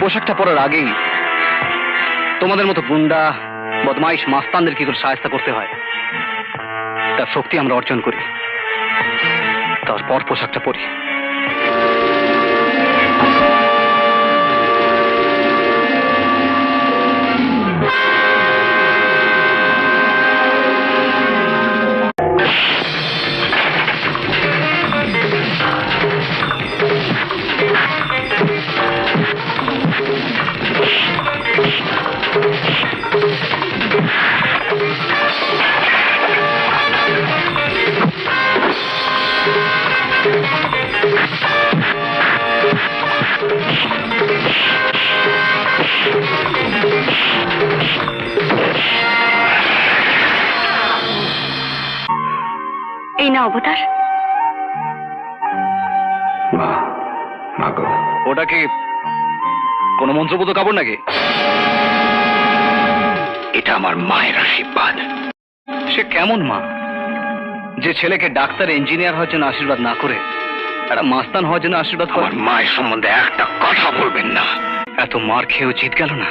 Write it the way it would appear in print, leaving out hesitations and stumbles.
পোশাকটা পরার আগেই তোমাদের মতো গুন্ডা বদমাইশ মাস্তানদের কি করে সাহায্য করতে হয় তার শক্তি আমরা অর্জন করি, তারপর পোশাকটা পরি। এই না অবতার। ওটা কি কোন মন্ত্রপুত কাপড় নাকি? এটা আমার মায়ের আশীর্বাদ। সে কেমন মা যে ছেলেকে ডাক্তার ইঞ্জিনিয়ার হওয়ার জন্য আশীর্বাদ না করে একটা মাস্তান হওয়ার জন্য আশীর্বাদ করে? আমার মায়ের সম্বন্ধে একটা কথা বলবেন না। এত মার খেয়েও জিত গেল না।